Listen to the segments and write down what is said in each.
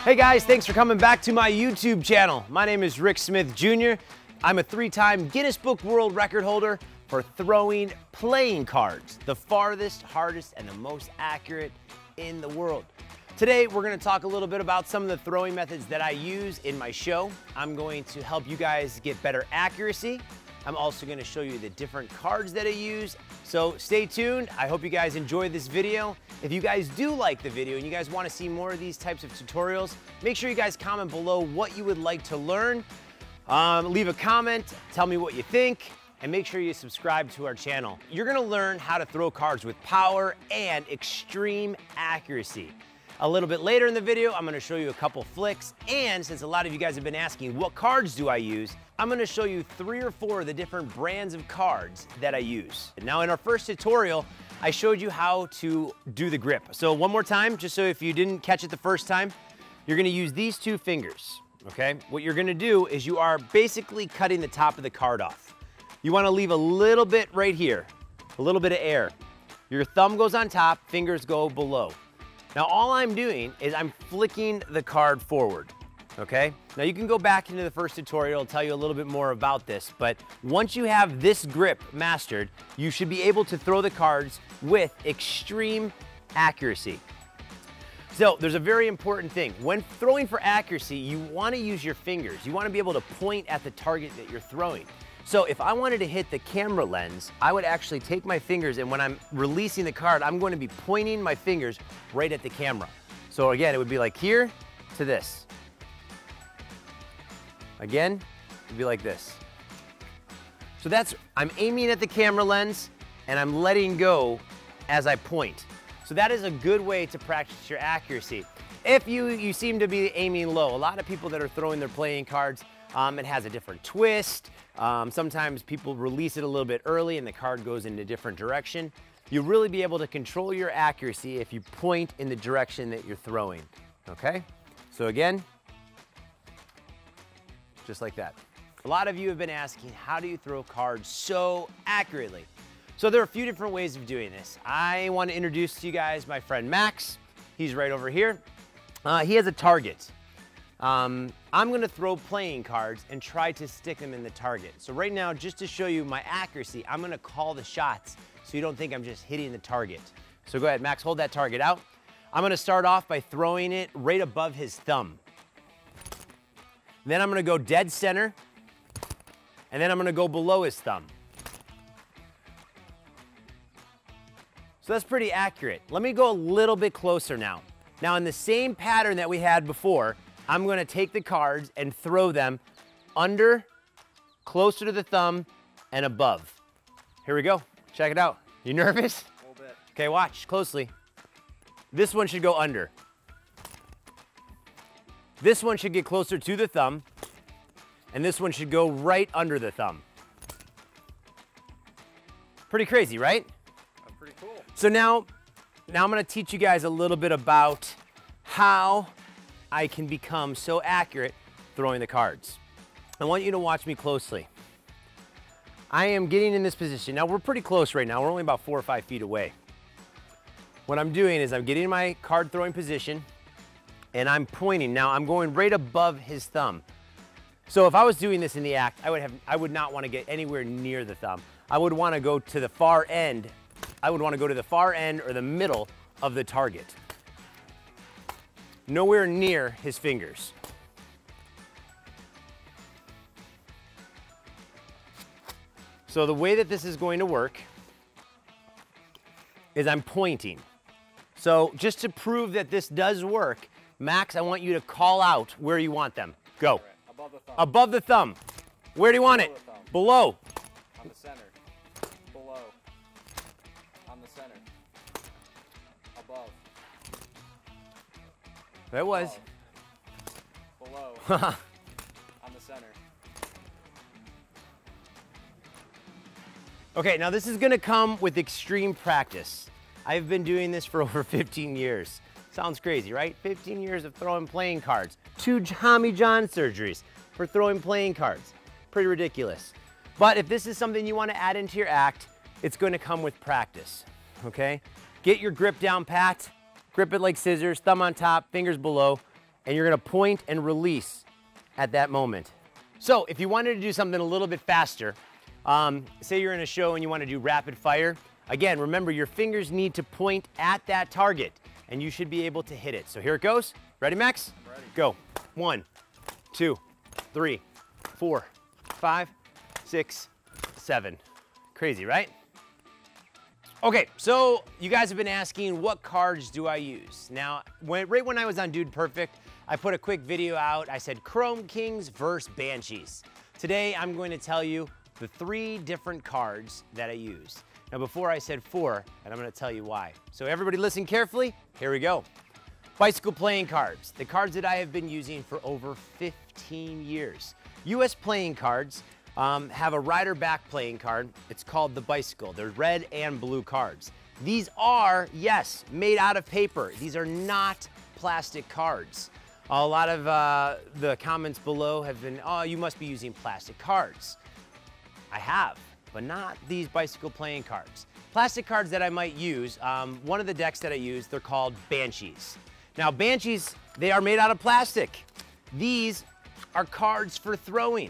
Hey guys, thanks for coming back to my YouTube channel. My name is Rick Smith Jr. I'm a 3-time Guinness Book World Record holder for throwing playing cards, the farthest, hardest, and the most accurate in the world. Today, we're gonna talk a little bit about some of the throwing methods that I use in my show. I'm going to help you guys get better accuracy. I'm also gonna show you the different cards that I use. So stay tuned. I hope you guys enjoy this video. If you guys do like the video and you guys wanna see more of these types of tutorials, make sure you guys comment below what you would like to learn. Leave a comment, tell me what you think, and make sure you subscribe to our channel. You're gonna learn how to throw cards with power and extreme accuracy. A little bit later in the video, I'm gonna show you a couple flicks, and since a lot of you guys have been asking what cards do I use, I'm gonna show you 3 or 4 of the different brands of cards that I use. Now in our first tutorial, I showed you how to do the grip. So one more time, just so if you didn't catch it the first time, you're gonna use these 2 fingers, okay? What you're gonna do is you are basically cutting the top of the card off. You wanna leave a little bit right here, a little bit of air. Your thumb goes on top, fingers go below. Now all I'm doing is I'm flicking the card forward, okay? Now you can go back into the first tutorial, I'll tell you a little bit more about this, but once you have this grip mastered, you should be able to throw the cards with extreme accuracy. So there's a very important thing. When throwing for accuracy, you wanna use your fingers. You wanna be able to point at the target that you're throwing. So if I wanted to hit the camera lens, I would actually take my fingers, and when I'm releasing the card, I'm going to be pointing my fingers right at the camera. So again, it would be like here to this. Again, it'd be like this. So I'm aiming at the camera lens and I'm letting go as I point. So that is a good way to practice your accuracy. If you seem to be aiming low, a lot of people that are throwing their playing cards, it has a different twist. Sometimes people release it a little bit early and the card goes in a different direction. You'll really be able to control your accuracy if you point in the direction that you're throwing, okay? So again, just like that. A lot of you have been asking, how do you throw cards so accurately? So there are a few different ways of doing this. I want to introduce to you guys my friend Max. He's right over here. He has a target. I'm gonna throw playing cards and try to stick them in the target. So right now, just to show you my accuracy, I'm gonna call the shots so you don't think I'm just hitting the target. So go ahead, Max, hold that target out. I'm gonna start off by throwing it right above his thumb. Then I'm gonna go dead center, and then I'm gonna go below his thumb. So that's pretty accurate. Let me go a little bit closer now. Now in the same pattern that we had before, I'm gonna take the cards and throw them under, closer to the thumb, and above. Here we go, check it out. You nervous? A little bit. Okay, watch closely. This one should go under. This one should get closer to the thumb, and this one should go right under the thumb. Pretty crazy, right? That's pretty cool. So now I'm gonna teach you guys a little bit about how I can become so accurate throwing the cards. I want you to watch me closely. I am getting in this position. Now we're pretty close right now. We're only about 4 or 5 feet away. What I'm doing is I'm getting in my card throwing position and I'm pointing. Now I'm going right above his thumb. So if I was doing this in the act, I would not want to get anywhere near the thumb. I would want to go to the far end. I would want to go to the far end or the middle of the target. Nowhere near his fingers. So the way that this is going to work is I'm pointing. So just to prove that this does work, Max, I want you to call out where you want them. Go. Right. Above the thumb. Above the thumb. Where do you want it? Below. On the center. Below. On the center. Above. There was. Below. On the center. Okay, now this is gonna come with extreme practice. I've been doing this for over 15 years. Sounds crazy, right? 15 years of throwing playing cards. 2 Tommy John surgeries for throwing playing cards. Pretty ridiculous. But if this is something you want to add into your act, it's going to come with practice, okay? Get your grip down pat, grip it like scissors, thumb on top, fingers below, and you're gonna point and release at that moment. So if you wanted to do something a little bit faster, say you're in a show and you wanna do rapid fire, again, remember your fingers need to point at that target and you should be able to hit it. So here it goes. Ready, Max? Ready. Go. 1, 2, 3, 4, 5, 6, 7. Crazy, right? Okay, so you guys have been asking, what cards do I use? Now, right when I was on Dude Perfect, I put a quick video out. I said Chrome Kings versus Banshees. Today, I'm going to tell you the 3 different cards that I used. Now, before I said 4, and I'm going to tell you why. So everybody listen carefully. Here we go. Bicycle playing cards, the cards that I have been using for over 15 years. US playing cards have a rider back playing card. It's called the Bicycle. They're red and blue cards. These are, yes, made out of paper. These are not plastic cards. A lot of the comments below have been, oh, you must be using plastic cards. I have, but not these bicycle playing cards. Plastic cards that I might use, one of the decks that I use, they're called Banshees. Now, Banshees, they are made out of plastic. These are cards for throwing.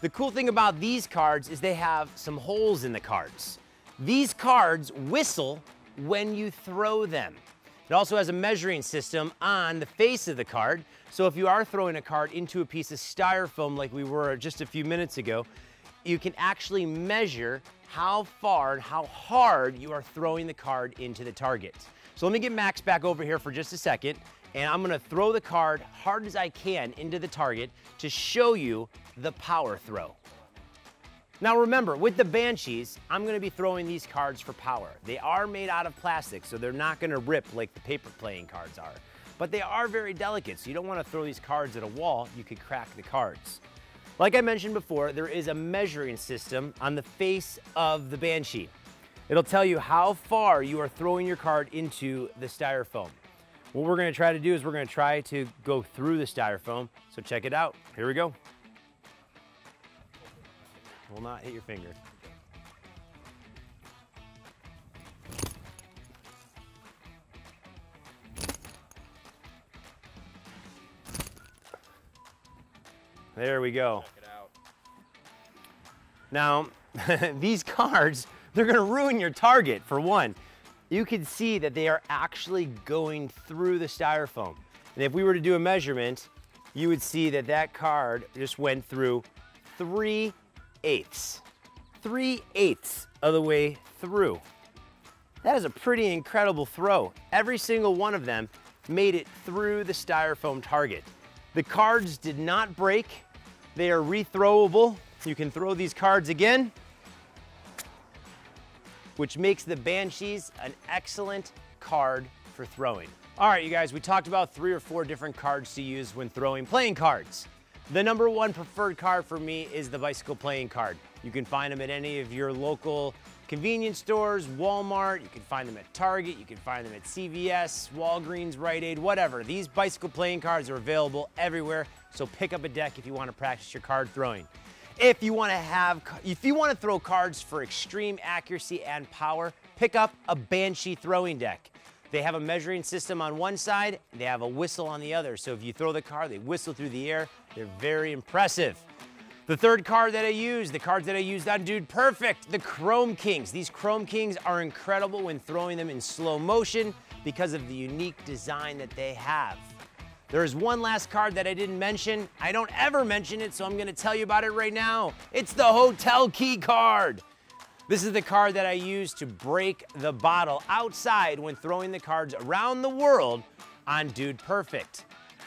The cool thing about these cards is they have some holes in the cards. These cards whistle when you throw them. It also has a measuring system on the face of the card. So if you are throwing a card into a piece of styrofoam like we were just a few minutes ago, you can actually measure how far and how hard you are throwing the card into the target. So let me get Max back over here for just a second, and I'm gonna throw the card hard as I can into the target to show you the power throw. Now remember, with the Banshees, I'm gonna be throwing these cards for power. They are made out of plastic, so they're not gonna rip like the paper playing cards are. But they are very delicate, so you don't wanna throw these cards at a wall, you could crack the cards. Like I mentioned before, there is a measuring system on the face of the Banshee. It'll tell you how far you are throwing your card into the styrofoam. What we're gonna try to do is we're gonna try to go through the styrofoam, so check it out. Here we go. Will not hit your finger. There we go. Check it out. Now, these cards, they're gonna ruin your target, for one. You can see that they are actually going through the styrofoam. And if we were to do a measurement, you would see that that card just went through 3/8. 3/8 of the way through. That is a pretty incredible throw. Every single one of them made it through the styrofoam target. The cards did not break. They are rethrowable. You can throw these cards again, which makes the Banshees an excellent card for throwing. All right, you guys, we talked about 3 or 4 different cards to use when throwing playing cards. The #1 preferred card for me is the bicycle playing card. You can find them at any of your local convenience stores, Walmart, you can find them at Target, you can find them at CVS, Walgreens, Rite Aid, whatever. These bicycle playing cards are available everywhere, so pick up a deck if you want to practice your card throwing. If you want to throw cards for extreme accuracy and power, pick up a Banshee throwing deck. They have a measuring system on one side, they have a whistle on the other. So if you throw the card, they whistle through the air. They're very impressive. The third card that I used, the cards that I used on Dude Perfect, the Chrome Kings. These Chrome Kings are incredible when throwing them in slow motion because of the unique design that they have. There is one last card that I didn't mention. I don't ever mention it, so I'm gonna tell you about it right now. It's the Hotel Key card. This is the card that I use to break the bottle outside when throwing the cards around the world on Dude Perfect.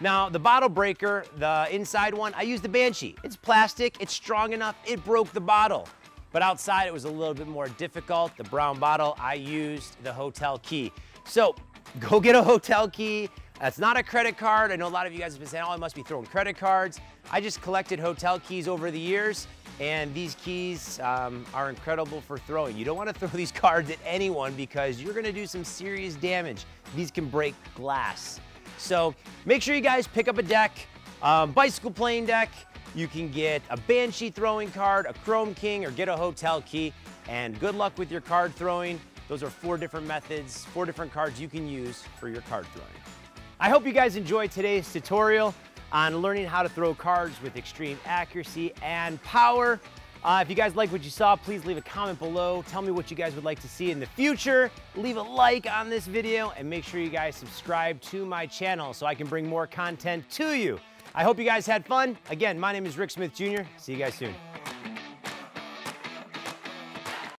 Now, the bottle breaker, the inside one, I used the Banshee. It's plastic, it's strong enough, it broke the bottle. But outside, it was a little bit more difficult. The brown bottle, I used the Hotel Key. So, go get a Hotel Key. That's not a credit card. I know a lot of you guys have been saying, oh, I must be throwing credit cards. I just collected Hotel Keys over the years, and these keys are incredible for throwing. You don't want to throw these cards at anyone because you're going to do some serious damage. These can break glass. So make sure you guys pick up a deck, bicycle playing deck. You can get a Banshee throwing card, a Chrome King, or get a Hotel Key. And good luck with your card throwing. Those are 4 different methods, 4 different cards you can use for your card throwing. I hope you guys enjoyed today's tutorial on learning how to throw cards with extreme accuracy and power. If you guys like what you saw, please leave a comment below. Tell me what you guys would like to see in the future. Leave a like on this video and make sure you guys subscribe to my channel so I can bring more content to you. I hope you guys had fun. Again, my name is Rick Smith Jr. See you guys soon.